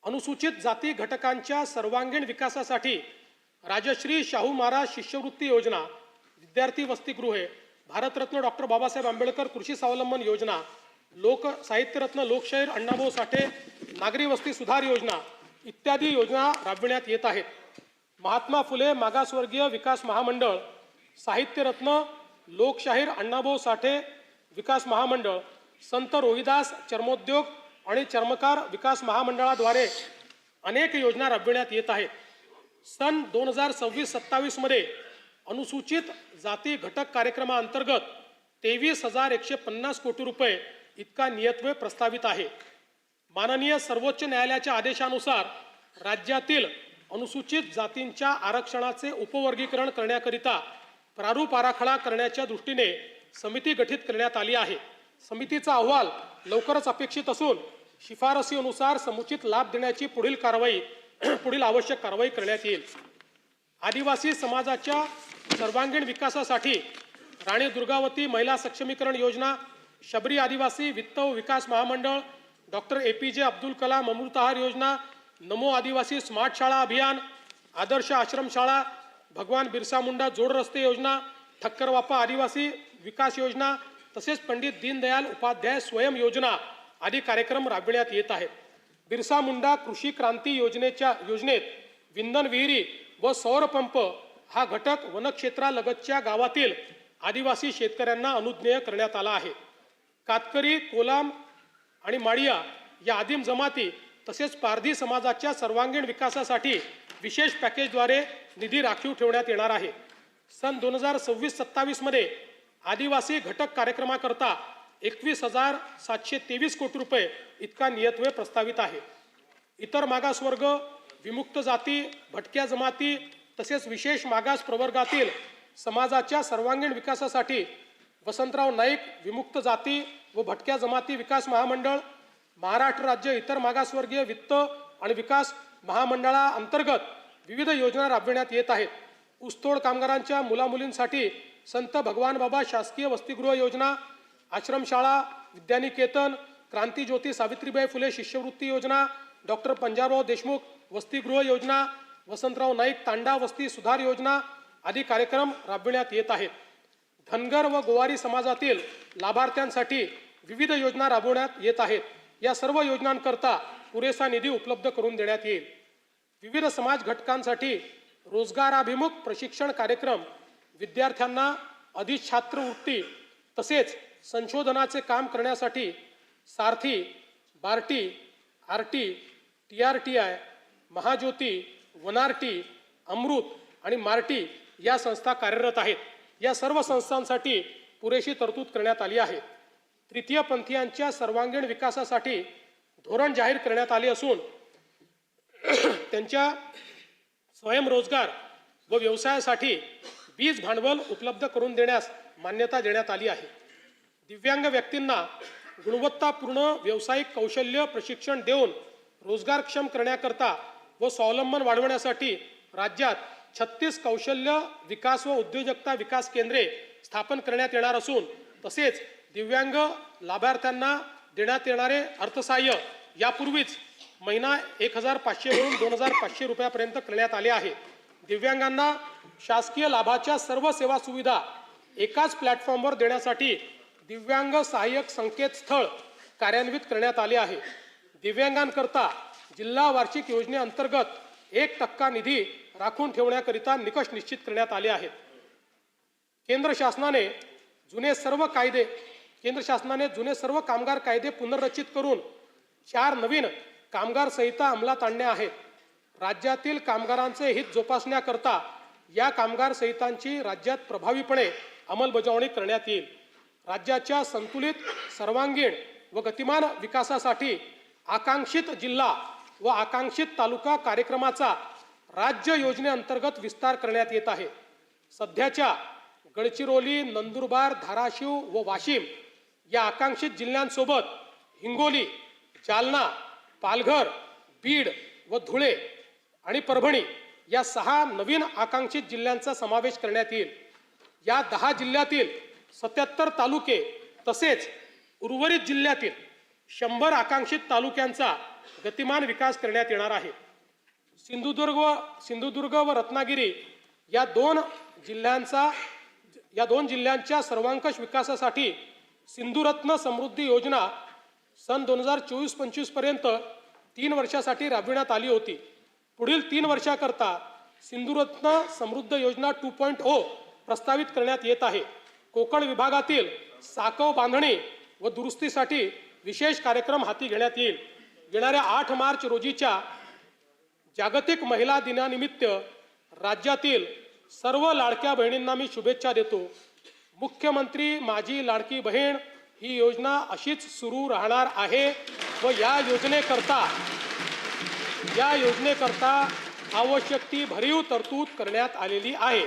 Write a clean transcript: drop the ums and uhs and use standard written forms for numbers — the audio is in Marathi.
अनुसूचित जाती घटकांच्या सर्वांगीण विकासासाठी राजश्री शाहू महाराज शिष्यवृत्ती योजना, विद्यार्थी वसतिगृहे, भारतरत्न डॉक्टर बाबासाहेब आंबेडकर कृषी स्वावलंबन योजना, लोक साहित्यरत्न लोकशाहीर अण्णाभाऊ साठे नागरी वस्ती सुधार योजना इत्यादी योजना राबविण्यात येत आहेत. महात्मा फुले मागासवर्गीय विकास महामंडळ, साहित्यरत्न लोकशाहीर अण्णाभाऊ साठे विकास महामंडळ, संत रोहिदास चर्मोद्योग आणि चर्मकार विकास महामंडळाद्वारे अनेक योजना राबविण्यात येत आहेत. सन 2026-27 मध्ये अनुसूचित जाती घटक कार्यक्रमाअंतर्गत 23,150 कोटी रुपये इतका नियतव्यय प्रस्तावित आहे. माननीय सर्वोच्च न्यायालयाच्या आदेशानुसार राज्यातील अनुसूचित जातींच्या आरक्षणाचे उपवर्गीकरण करण्याकरिता प्रारूप आराखडा करण्याच्या दृष्टीने समिती गठीत करण्यात आली आहे. समितीचा अहवाल लवकरच अपेक्षित असून शिफारसीनुसार समुचित लाभ देण्याची पुढील आवश्यक कारवाई करण्यात येईल. आदिवासी समाजाच्या सर्वांगीण विकासासाठी राणी दुर्गावती महिला सक्षमीकरण योजना, शबरी आदिवासी वित्त व विकास महामंडळ, डॉक्टर APJ अब्दुल कलाम अमृतहार योजना, नमो आदिवासी स्मार्ट शाळा अभियान, आदर्श आश्रमशाळा, भगवान बिरसा मुंडा जोड रस्ते योजना, ठक्करवापा आदिवासी विकास योजना तसेच पंडित दीनदयाल उपाध्याय स्वयं योजना आदी कार्यक्रम राबविण्यात येत आहेत. बिरसा मुंडा कृषी क्रांती योजनेत विंधन विहिरी व सौर पंप हा घटक वनक्षेत्रालगतच्या गावातील आदिवासी शेतकऱ्यांना अनुज्ञेय करण्यात आला आहे. कातकरी, कोलाम आणि माडिया या आदिम जमाती तसेच पारधी समाजाच्या सर्वांगीण विकासासाठी विशेष पॅकेजद्वारे निधी राखीव ठेवण्यात येणार आहे. सन 2026-27 मध्ये आदिवासी घटक कार्यक्रमाकरता 21,723 कोटी रुपये इतका नियतव्यय प्रस्तावित आहे. इतर मागासवर्ग, विमुक्त जाती, भटक्या जमाती तसेच विशेष मागास प्रवर्गातील समाजाच्या सर्वांगीण विकासासाठी वसंतराव नाईक विमुक्त जाती व भटक्या जमाती विकास महामंडळ, महाराष्ट्र राज्य इतर मागासवर्गीय वित्त आणि विकास महामंडळाअंतर्गत विविध योजना राबविण्यात येत आहेत. ऊसतोड कामगारांच्या मुलामुलींसाठी संत भगवान बाबा शासकीय वसतिगृह योजना, आश्रमशाळा, विद्यानिकेतन, क्रांतीज्योती सावित्रीबाई फुले शिष्यवृत्ती योजना, डॉक्टर पंजाबराव देशमुख वसतिगृह योजना, वसंतराव नाईक तांडा वस्ती सुधार योजना आदी कार्यक्रम राबविण्यात येत आहेत. धनगर व गोवारी समाजातील लाभार्थ्यांसाठी विविध योजना राबवण्यात येत आहेत. या सर्व योजनांकरता पुरेसा निधी उपलब्ध करून देण्यात येईल. विविध समाज घटकांसाठी रोजगाराभिमुख प्रशिक्षण कार्यक्रम, विद्यार्थ्यांना अधिछात्रवृत्ती तसेच संशोधनाचे काम करण्यासाठी सारथी, बार्टी, आरटी, TRTI, महाज्योती, वनारटी, अमृत आणि मार्टी या संस्था कार्यरत आहेत. या सर्व संस्थांसाठी पुरेशी तरतूद करण्यात आली आहे. तृतीयपंथीयांच्या सर्वांगीण विकासासाठी धोरण जाहीर करण्यात आले असून त्यांच्या स्वयंरोजगार व व्यवसायासाठी बीज भांडवल उपलब्ध करून देण्यास मान्यता देण्यात आली आहे. दिव्यांग व्यक्तींना गुणवत्तापूर्ण व्यावसायिक कौशल्य प्रशिक्षण देऊन रोजगारक्षम करण्याकरता व स्वावलंबन वाढवण्यासाठी राज्यात 36 कौशल्य विकास व उद्योजकता विकास केंद्रे स्थापन करण्यात येणार असून तसेच दिव्यांग लाभार्थ्यांना देण्यात येणारे अर्थसहाय्य यापूर्वीच महिना 1,500 वरून 2,500 रुपयापर्यंत करण्यात आले आहे. दिव्यांगांना शासकीय लाभाच्या सर्व सेवा सुविधा एकाच प्लॅटफॉर्मवर देण्यासाठी दिव्यांग सहाय्यक संकेतस्थळ कार्यान्वित करण्यात आले आहे. दिव्यांगांकरता जिल्हा वार्षिक योजनेअंतर्गत 1% निधी राखून ठेवण्याकरिता निकष निश्चित करण्यात आले आहेत. केंद्र शासनाने जुने सर्व कामगार कायदे पुनर्रचित करून 4 नवीन कामगार संहिता अंमलात आणल्या आहेत. राज्यातील कामगारांचे हित जोपासण्याकरता या कामगार संहितांची राज्यात प्रभावीपणे अंमलबजावणी करण्यात येईल. राज्याच्या संतुलित, सर्वांगीण व गतिमान विकासासाठी आकांक्षित जिल्हा व आकांक्षित तालुका कार्यक्रमाचा राज्य योजनेअंतर्गत विस्तार करण्यात येत आहे. सध्याच्या गडचिरोली, नंदुरबार, धाराशिव व वाशिम या आकांक्षित जिल्ह्यांसोबत हिंगोली, जालना, पालघर, बीड व धुळे आणि परभणी या 6 नवीन आकांक्षित जिल्ह्यांचा समावेश करण्यात येईल. या 10 जिल्ह्यातील 77 तालुके तसेच उर्वरित जिल्ह्यातील 100 आकांक्षित तालुक्यांचा गतिमान विकास करण्यात येणार आहे. सिंधुदुर्ग व रत्नागिरी या दोन जिल्ह्यांच्या सर्वांकष विकासासाठी सिंधुरत्न समृद्धी योजना सन 2024-25 पर्यंत 3 वर्षासाठी राबविण्यात आली होती. पुढील 3 वर्षाकरता सिंधुरत्न समृद्ध योजना 2.0 प्रस्तावित करण्यात येत आहे. कोकण विभागातील साकव बांधणी व दुरुस्तीसाठी विशेष कार्यक्रम हाती घेण्यात येईल. येणाऱ्या 8 मार्च रोजीच्या जागतिक महिला दिनानिमित्त राज्यातील सर्व लाडक्या बहिणींना मी शुभेच्छा देतो. मुख्यमंत्री माझी लाडकी बहीण ही योजना अशीच सुरू राहणार आहे व या योजनेकरता आवश्यक ती भरीव तरतूद करण्यात आलेली आहे.